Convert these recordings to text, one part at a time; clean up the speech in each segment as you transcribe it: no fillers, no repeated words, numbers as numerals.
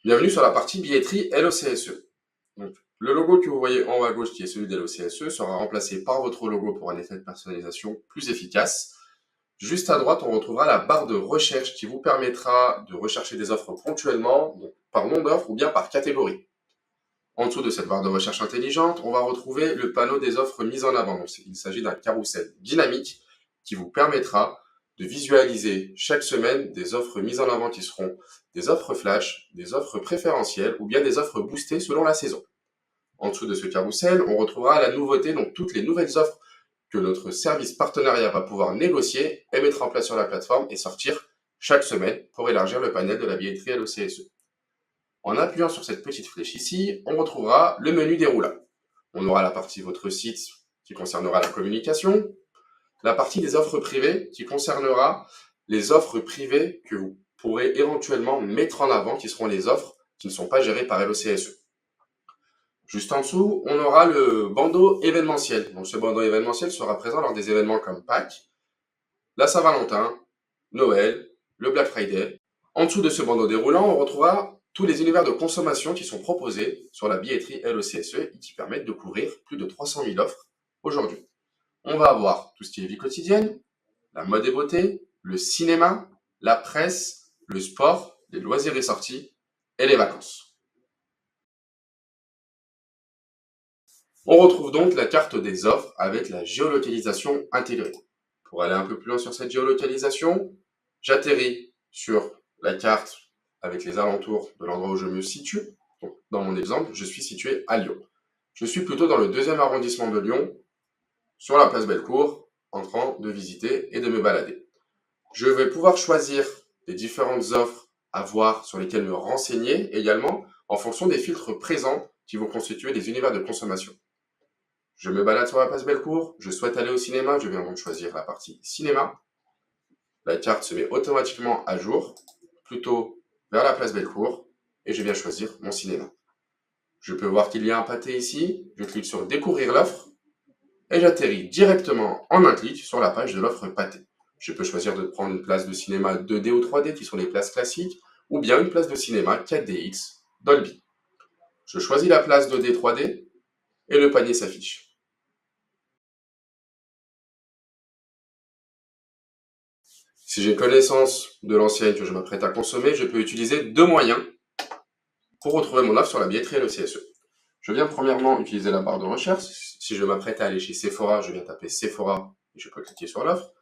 Bienvenue sur la partie billetterie LOCSE. Donc, le logo que vous voyez en haut à gauche, qui est celui de LOCSE, sera remplacé par votre logo pour un effet de personnalisation plus efficace. Juste à droite, on retrouvera la barre de recherche qui vous permettra de rechercher des offres ponctuellement, donc par nom d'offres ou bien par catégorie. En dessous de cette barre de recherche intelligente, on va retrouver le panneau des offres mises en avant. Donc, il s'agit d'un carrousel dynamique qui vous permettra de visualiser chaque semaine des offres mises en avant qui seront des offres flash, des offres préférentielles ou bien des offres boostées selon la saison. En dessous de ce carrousel, on retrouvera la nouveauté, donc toutes les nouvelles offres que notre service partenariat va pouvoir négocier et mettre en place sur la plateforme et sortir chaque semaine pour élargir le panel de la billetterie LOCSE. En appuyant sur cette petite flèche ici, on retrouvera le menu déroulant. On aura la partie votre site qui concernera la communication, la partie des offres privées qui concernera les offres privées que vous pourrez éventuellement mettre en avant, qui seront les offres qui ne sont pas gérées par LOCSE. Juste en dessous, on aura le bandeau événementiel. Donc ce bandeau événementiel sera présent lors des événements comme Pâques, la Saint-Valentin, Noël, le Black Friday. En dessous de ce bandeau déroulant, on retrouvera tous les univers de consommation qui sont proposés sur la billetterie LOCSE et qui permettent de couvrir plus de 300 000 offres aujourd'hui. On va avoir tout ce qui est vie quotidienne, la mode et beauté, le cinéma, la presse, le sport, les loisirs et sorties et les vacances. On retrouve donc la carte des offres avec la géolocalisation intégrée. Pour aller un peu plus loin sur cette géolocalisation, j'atterris sur la carte avec les alentours de l'endroit où je me situe. Donc, dans mon exemple, je suis situé à Lyon. Je suis plutôt dans le 2e arrondissement de Lyon, sur la place Bellecour, en train de visiter et de me balader. Je vais pouvoir choisir les différentes offres à voir sur lesquelles me renseigner également en fonction des filtres présents qui vont constituer des univers de consommation. Je me balade sur la place Bellecour, je souhaite aller au cinéma, je viens donc choisir la partie cinéma. La carte se met automatiquement à jour, plutôt vers la place Bellecour, et je viens choisir mon cinéma. Je peux voir qu'il y a un pâté ici, je clique sur découvrir l'offre, et j'atterris directement en un clic sur la page de l'offre pâté. Je peux choisir de prendre une place de cinéma 2D ou 3D qui sont les places classiques, ou bien une place de cinéma 4DX Dolby. Je choisis la place 2D 3D, et le panier s'affiche. Si j'ai connaissance de l'enseigne que je m'apprête à consommer, je peux utiliser 2 moyens pour retrouver mon offre sur la billetterie LOCSE. Je viens premièrement utiliser la barre de recherche. Si je m'apprête à aller chez Sephora, je viens taper Sephora et je peux cliquer sur l'offre.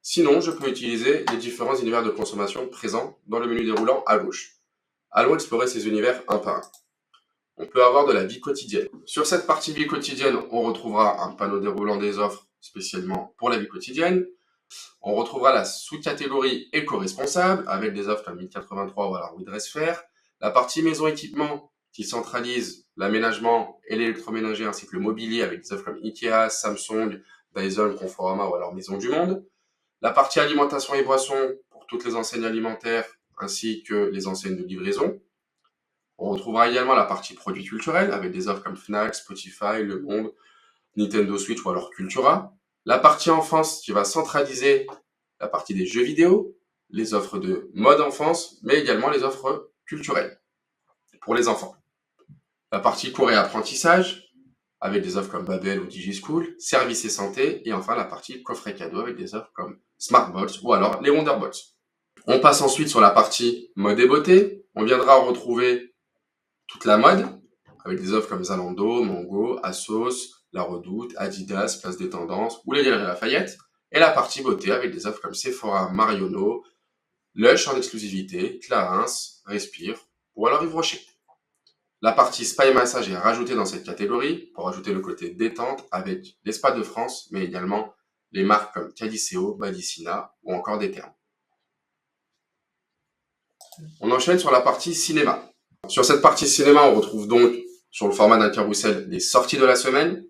Sinon, je peux utiliser les différents univers de consommation présents dans le menu déroulant à gauche. Allons explorer ces univers un par un. On peut avoir de la vie quotidienne. Sur cette partie vie quotidienne, on retrouvera un panneau déroulant des offres spécialement pour la vie quotidienne. On retrouvera la sous-catégorie éco-responsable avec des offres comme 1083 ou alors We Dress Fair. La partie maison équipement qui centralise l'aménagement et l'électroménager ainsi que le mobilier avec des offres comme Ikea, Samsung, Dyson, Conforama ou alors Maison du Monde. La partie alimentation et boissons pour toutes les enseignes alimentaires ainsi que les enseignes de livraison. On retrouvera également la partie produits culturels avec des offres comme Fnac, Spotify, Le Monde, Nintendo Switch ou alors Cultura. La partie enfance qui va centraliser la partie des jeux vidéo, les offres de mode enfance, mais également les offres culturelles pour les enfants. La partie cours et apprentissage, avec des offres comme Babel ou DigiSchool, services et santé, et enfin la partie coffret cadeau avec des offres comme Smartbox ou alors les Wonderbox. On passe ensuite sur la partie mode et beauté. On viendra retrouver toute la mode, avec des offres comme Zalando, Mango, Asos, La Redoute, Adidas, Place des Tendances ou les Galeries Lafayette, et la partie beauté avec des offres comme Sephora, Marionneau, Lush en exclusivité, Clarins, Respire ou alors Yves Rocher. La partie spa et massage est rajoutée dans cette catégorie pour ajouter le côté détente avec les spas de France, mais également les marques comme Caliceo, Badicina ou encore des termes. On enchaîne sur la partie cinéma. Sur cette partie cinéma, on retrouve donc sur le format d'un carrousel les sorties de la semaine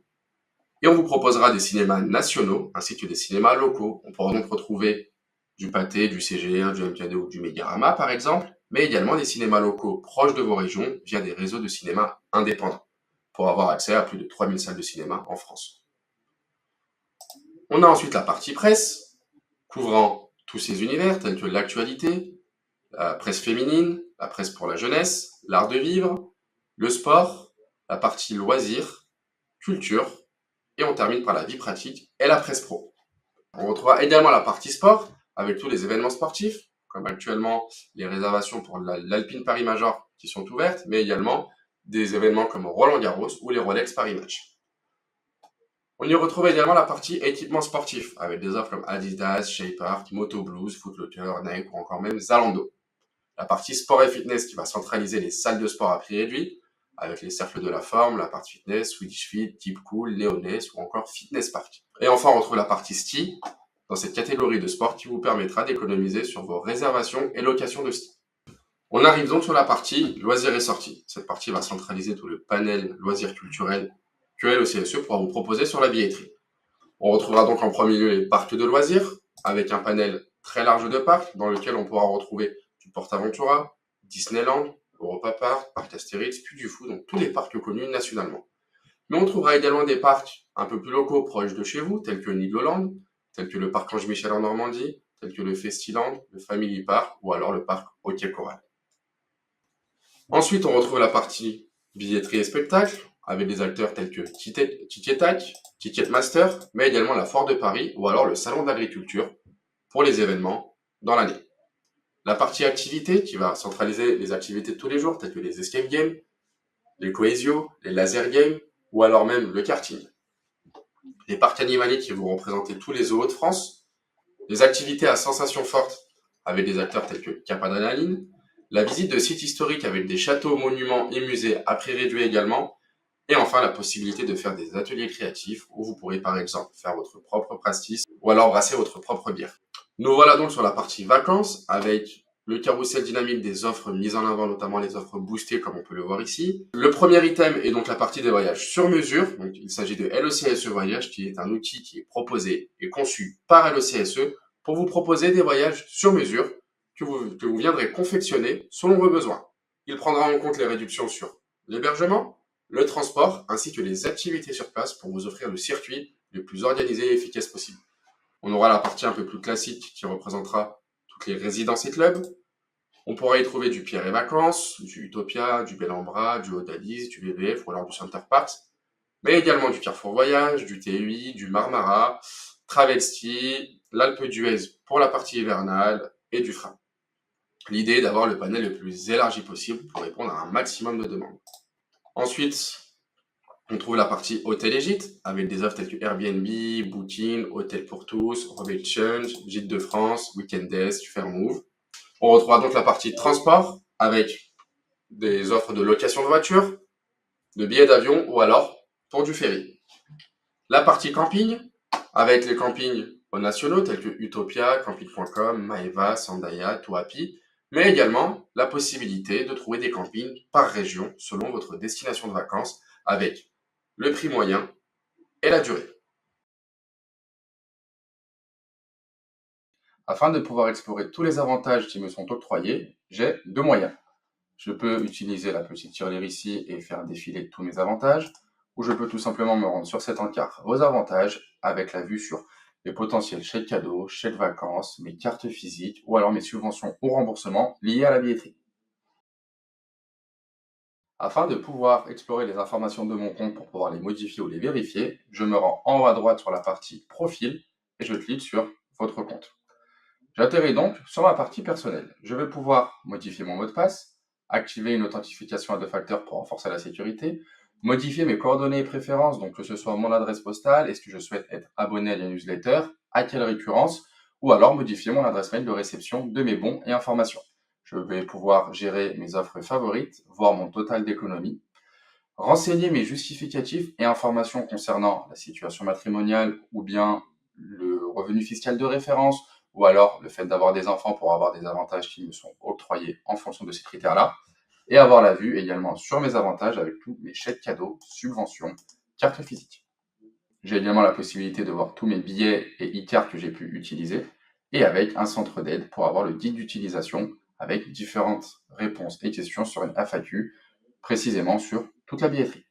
et on vous proposera des cinémas nationaux ainsi que des cinémas locaux. On pourra donc retrouver du Pathé, du CGR, du MKD ou du Mégarama par exemple, mais également des cinémas locaux proches de vos régions via des réseaux de cinéma indépendants pour avoir accès à plus de 3000 salles de cinéma en France. On a ensuite la partie presse couvrant tous ces univers tels que l'actualité, la presse féminine, la presse pour la jeunesse, l'art de vivre, le sport, la partie loisirs, culture, et on termine par la vie pratique et la presse pro. On retrouvera également la partie sport, avec tous les événements sportifs, comme actuellement les réservations pour l'Alpine Paris Major qui sont ouvertes, mais également des événements comme Roland Garros ou les Rolex Paris Match. On y retrouve également la partie équipement sportif, avec des offres comme Adidas, Shapeart, Moto Blues, Foot Locker, Nike ou encore même Zalando. La partie sport et fitness qui va centraliser les salles de sport à prix réduit, avec les cercles de la forme, la partie fitness, Swedish Fit, Deep Cool, Neoness ou encore Fitness Park. Et enfin, on retrouve la partie ski, dans cette catégorie de sport qui vous permettra d'économiser sur vos réservations et locations de ski. On arrive donc sur la partie loisirs et sorties. Cette partie va centraliser tout le panel loisirs culturels que LECSE pourra vous proposer sur la billetterie. On retrouvera donc en premier lieu les parcs de loisirs, avec un panel très large de parcs dans lequel on pourra retrouver du PortAventura, Disneyland, Europa Park, Parc Astérix, Puy du Fou, donc tous les parcs connus nationalement. Mais on trouvera également des parcs un peu plus locaux proches de chez vous, tels que Nigloland, tels que le parc Ange Michel en Normandie, tels que le Festiland, le Family Park ou alors le parc Hockey Coral. Ensuite, on retrouve la partie billetterie et spectacle, avec des acteurs tels que Ticketak, Ticketmaster, mais également la Foire de Paris ou alors le Salon de l'Agriculture pour les événements dans l'année. La partie activité qui va centraliser les activités de tous les jours, telles que les escape games, les cohésio, les laser games ou alors même le karting. Les parcs animaliers qui vont représenter tous les zoos de France, les activités à sensations fortes avec des acteurs tels que Cap Adrénaline, la visite de sites historiques avec des châteaux, monuments et musées à prix réduit également, et enfin la possibilité de faire des ateliers créatifs où vous pourrez par exemple faire votre propre pastis ou alors brasser votre propre bière. Nous voilà donc sur la partie vacances avec le carrousel dynamique des offres mises en avant, notamment les offres boostées comme on peut le voir ici. Le premier item est donc la partie des voyages sur mesure. Donc, il s'agit de LECSE Voyage qui est un outil qui est proposé et conçu par LECSE pour vous proposer des voyages sur mesure que vous viendrez confectionner selon vos besoins. Il prendra en compte les réductions sur l'hébergement, le transport ainsi que les activités sur place pour vous offrir le circuit le plus organisé et efficace possible. On aura la partie un peu plus classique qui représentera toutes les résidences et clubs. On pourra y trouver du Pierre et Vacances, du Utopia, du Bel en Bras, du Odalis, du VVF ou alors du Center Parks, mais également du Carrefour Voyage, du TUI, du Marmara, Travelski, l'Alpe d'Huez pour la partie hivernale et du Frein. L'idée est d'avoir le panel le plus élargi possible pour répondre à un maximum de demandes. Ensuite, on trouve la partie hôtel et gîte, avec des offres telles que Airbnb, Booking, Hôtel pour tous, Robe Change, Gîte de France, Weekend Desk, Fairmove. On retrouvera donc la partie transport, avec des offres de location de voiture, de billets d'avion ou alors pour du ferry. La partie camping, avec les campings nationaux tels que Utopia, Camping.com, Maeva, Sandaya, Tuapi, mais également la possibilité de trouver des campings par région selon votre destination de vacances avec le prix moyen et la durée. Afin de pouvoir explorer tous les avantages qui me sont octroyés, j'ai deux moyens. Je peux utiliser la petite tirelire ici et faire défiler tous mes avantages, ou je peux tout simplement me rendre sur cet encart vos avantages avec la vue sur les potentiels chèques cadeaux, chèques vacances, mes cartes physiques ou alors mes subventions ou remboursements liés à la billetterie. Afin de pouvoir explorer les informations de mon compte pour pouvoir les modifier ou les vérifier, je me rends en haut à droite sur la partie Profil et je clique sur Votre compte. J'atterris donc sur ma partie personnelle. Je vais pouvoir modifier mon mot de passe, activer une authentification à deux facteurs pour renforcer la sécurité, modifier mes coordonnées et préférences, donc que ce soit mon adresse postale, est-ce que je souhaite être abonné à la newsletter, à quelle récurrence, ou alors modifier mon adresse mail de réception de mes bons et informations. Je vais pouvoir gérer mes offres favorites, voir mon total d'économie, renseigner mes justificatifs et informations concernant la situation matrimoniale ou bien le revenu fiscal de référence, ou alors le fait d'avoir des enfants pour avoir des avantages qui me sont octroyés en fonction de ces critères-là, et avoir la vue également sur mes avantages avec tous mes chèques cadeaux, subventions, cartes physiques. J'ai également la possibilité de voir tous mes billets et e-cartes que j'ai pu utiliser, et avec un centre d'aide pour avoir le guide d'utilisation avec différentes réponses et questions sur une FAQ, précisément sur toute la billetterie.